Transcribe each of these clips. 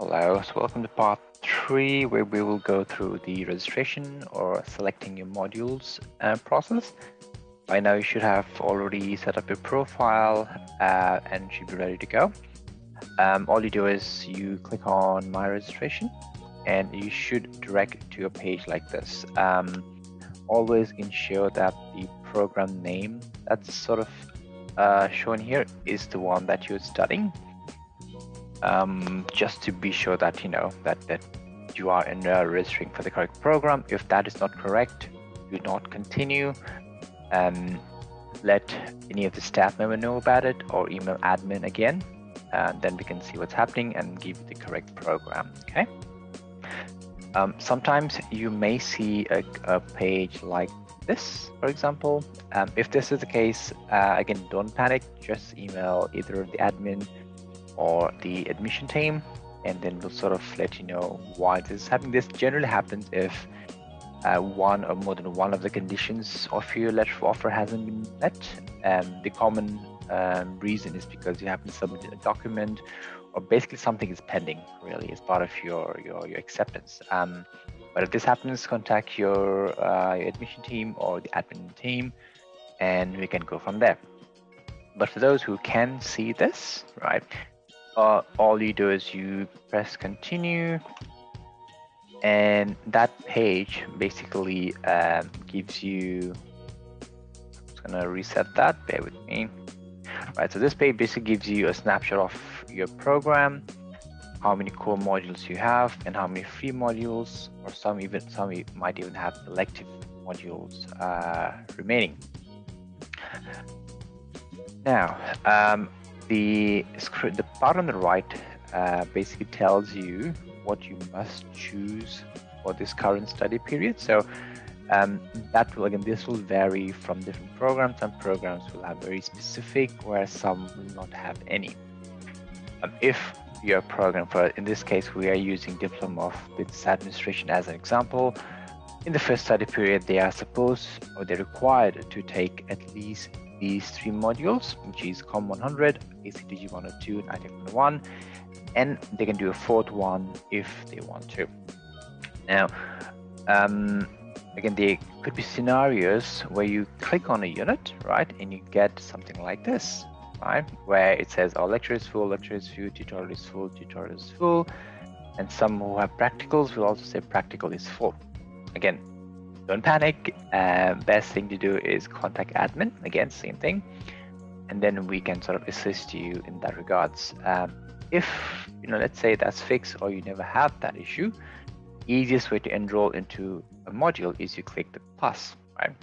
Hello, so welcome to part 3, where we will go through the registration or selecting your modules process. By now you should have already set up your profile and should be ready to go. All you do is you click on My Registration and you should direct to a page like this. Always ensure that the program name that's sort of shown here is the one that you're studying. Just to be sure that you know that you are registering for the correct program. If that is not correct, do not continue. Let any of the staff member know about it or email admin again, and then we can see what's happening and give you the correct program. Okay. Sometimes you may see a page like this, for example. If this is the case, again, don't panic. Just email either the admin or the admission team, and then we'll sort of let you know why this is happening. This generally happens if one or more than one of the conditions of your letter of offer hasn't been met. The common reason is because you haven't submitted a document, or basically something is pending really as part of your acceptance. But if this happens, contact your admission team or the admin team, and we can go from there. But for those who can see this, right, all you do is you press continue, and that page basically gives you, I'm just gonna reset that, bear with me. Right, so this page basically gives you a snapshot of your program, how many core modules you have, and how many free modules, or some might even have elective modules remaining. Now, the part on the right basically tells you what you must choose for this current study period. So that will, again, this will vary from different programs. Some programs will have very specific, whereas some will not have any. If your program, for in this case, we are using Diploma of Business Administration as an example. In the first study period, they are supposed, or they're required to take at least these 3 modules, which is COM 100, ACTG 102, and ITEC 101, and they can do a 4th one if they want to. Now, again, there could be scenarios where you click on a unit, right, and you get something like this, right, where it says, "Oh, lecture is full, tutorial is full, tutorial is full," and some who have practicals will also say practical is full. Again, don't panic. Best thing to do is contact admin. Again, same thing, and then we can sort of assist you in that regards. If let's say that's fixed or you never have that issue, easiest way to enroll into a module is you click the plus, right?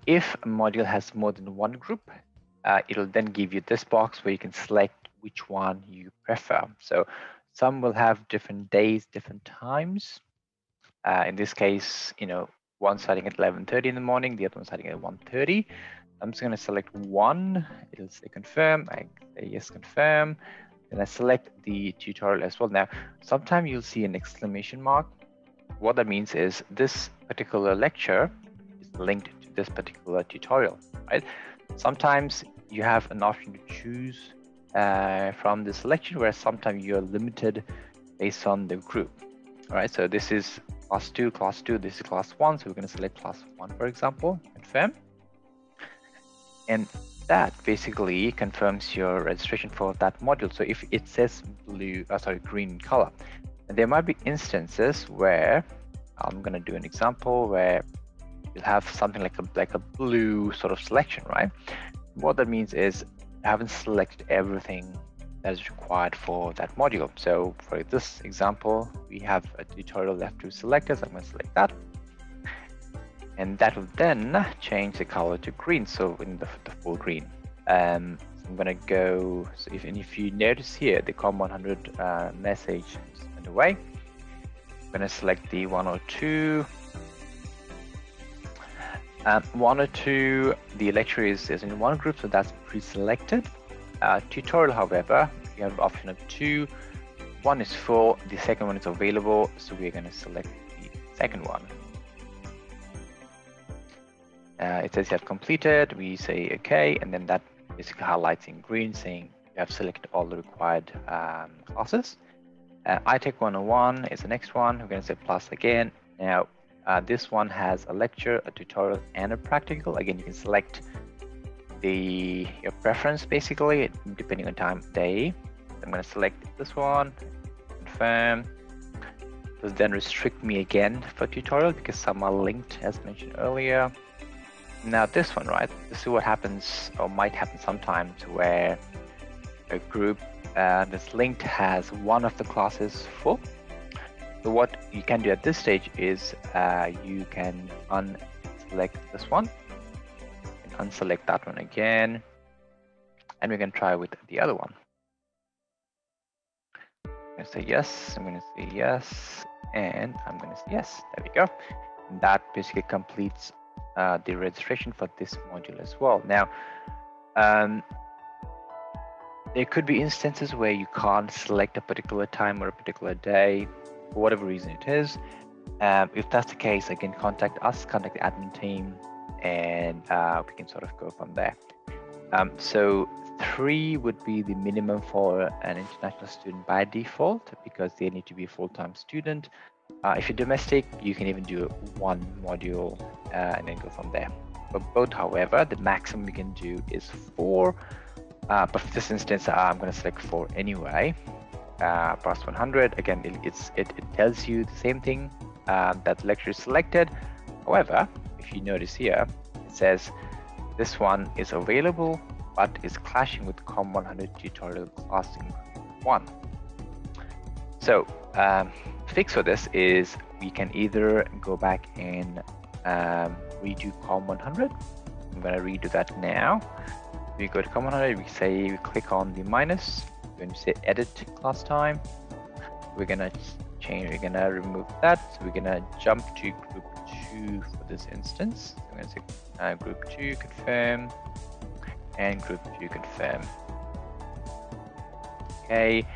If a module has more than one group, it'll then give you this box where you can select which one you prefer. So some will have different days, different times. In this case, one starting at 11:30 in the morning, the other one starting at 1:30. I'm just going to select one. It'll say confirm. I say yes, confirm. Then I select the tutorial as well. Now, sometimes you'll see an exclamation mark. What that means is this particular lecture is linked to this particular tutorial, right? Sometimes you have an option to choose from this selection, where sometimes you're limited based on the group. All right, so this is class 2, this is class 1, so we're going to select class 1, for example, confirm. And that basically confirms your registration for that module. So if it says green color, and there might be instances where I'm going to do an example where you'll have something like a blue sort of selection, right? What that means is I haven't selected everything that is required for that module. So for this example, we have a tutorial left to select, so I'm going to select that. And that will then change the color to green, so in the full green. So I'm going to go, so if you notice here, the COM 100 message is underway. I'm going to select the 102. 102, the lecture is in one group, so that's pre-selected. Tutorial, however, you have an option of 2. One is full, the second one is available, so we're going to select the second one. It says you have completed, we say okay, and then that basically highlights in green saying you have selected all the required classes. iTech 101 is the next one. We're going to say plus again. Now, this one has a lecture, a tutorial, and a practical. Again, you can select your preference basically, depending on time of day. I'm going to select this one, confirm. Does then restrict me again for tutorial because some are linked as mentioned earlier. Now this one, right? This is what happens or might happen sometimes where a group that's linked has one of the classes full. So what you can do at this stage is you can unselect this one, and unselect that one again, and we can try with the other one. I'm going to say yes, I'm going to say yes, and I'm going to say yes. There we go. And that basically completes the registration for this module as well. Now, there could be instances where you can't select a particular time or a particular day, for whatever reason it is. If that's the case, again, contact us, contact the admin team, and we can sort of go from there. So 3 would be the minimum for an international student by default, because they need to be a full-time student. If you're domestic, you can even do 1 module and then go from there. For both, however, the maximum you can do is 4. But for this instance, I'm going to select 4 anyway. Plus 100. Again, it tells you the same thing, that the lecture is selected. However, if you notice here, it says this one is available, but is clashing with COM100 tutorial class in group 1. So fix for this is we can either go back and redo COM100. I'm going to redo that now. We go to COM100, we click on the minus, we're going to say edit class time. We're going to change, we're going to remove that. So we're going to jump to group 2 for this instance. So I'm going to say group 2 confirm and group 2 confirm. Okay,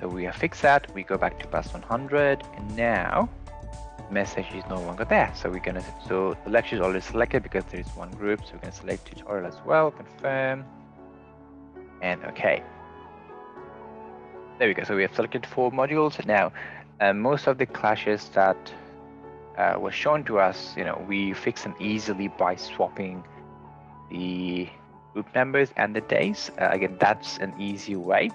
so we have fixed that. We go back to plus 100, and now message is no longer there. So we're gonna, so the lecture is already selected because there is 1 group. So we're gonna select tutorial as well, confirm, and okay. There we go. So we have selected 4 modules. Now, most of the clashes that were shown to us, we fix them easily by swapping the group members and the days. Again, that's an easy way.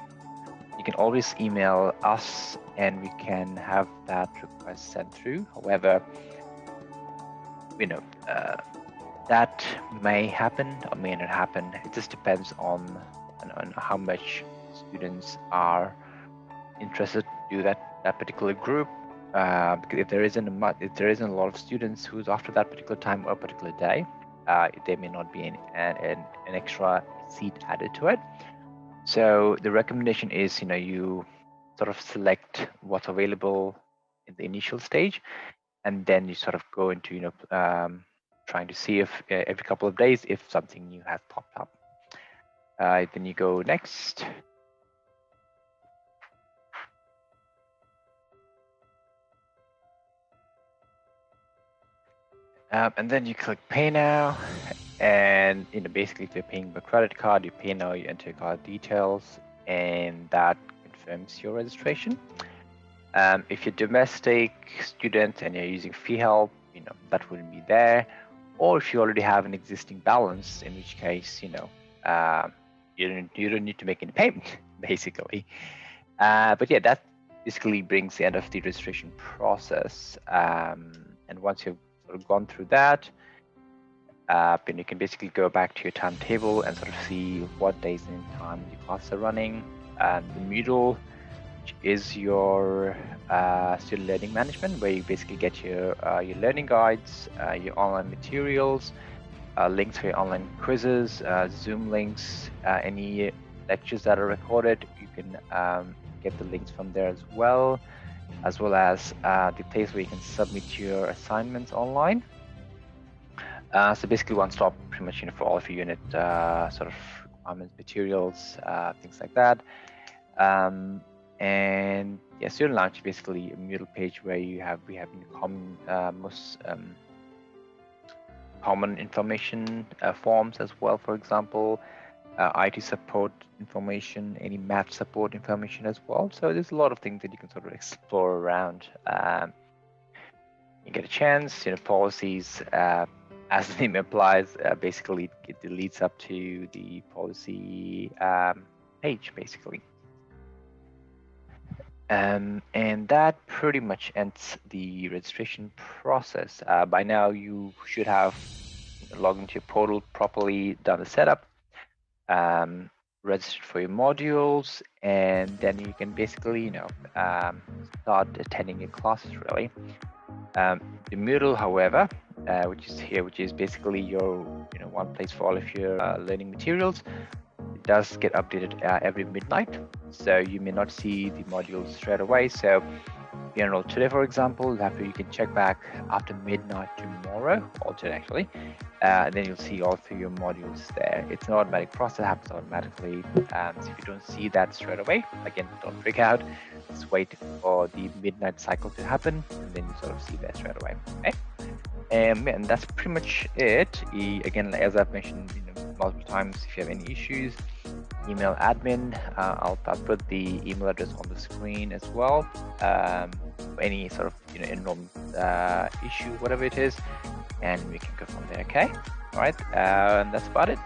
You can always email us and we can have that request sent through. However, that may happen or may not happen. It just depends on how much students are interested to do that particular group. Because if there isn't a lot of students who's after that particular time or particular day, there may not be an extra seat added to it. So the recommendation is, you sort of select what's available in the initial stage, and then you sort of go into, trying to see if every couple of days if something new has popped up. Then you go next. And then you click Pay Now. And basically, if you're paying by credit card, you pay now, you enter your card details, and that confirms your registration. If you're domestic student and you're using fee help, that wouldn't be there. Or if you already have an existing balance, in which case, you don't need to make any payment, basically. But yeah, that basically brings the end of the registration process. And once you've sort of gone through that, and you can basically go back to your timetable and sort of see what days and time your classes are running. The Moodle, which is your student learning management, where you basically get your learning guides, your online materials, links for your online quizzes, Zoom links, any lectures that are recorded. You can get the links from there as well as the place where you can submit your assignments online. So basically one stop pretty much for all of your unit sort of requirements, materials, things like that. And yeah, Student Lounge, basically a Moodle page where we have most common information forms as well, for example. IT support information, any math support information as well. So there's a lot of things that you can sort of explore around. You get a chance, policies, as the name implies, basically it leads up to the policy page, basically. And that pretty much ends the registration process. By now, you should have logged into your portal properly, done the setup, registered for your modules, and then you can basically, start attending your classes, really. The Moodle, however, which is here, which is basically your, one place for all of your learning materials, it does get updated every midnight, so you may not see the modules straight away. So if you enroll today, for example, you can check back after midnight tomorrow, or today actually, and then you'll see all 3 your modules there. It's an automatic process, it happens automatically. So if you don't see that straight away, again, don't freak out. Just wait for the midnight cycle to happen, and then you sort of see that straight away. Okay? And that's pretty much it. Again, as I've mentioned multiple times, if you have any issues, email admin. I'll put the email address on the screen as well. Any sort of enrollment issue, whatever it is, and we can go from there. Okay. All right. And that's about it.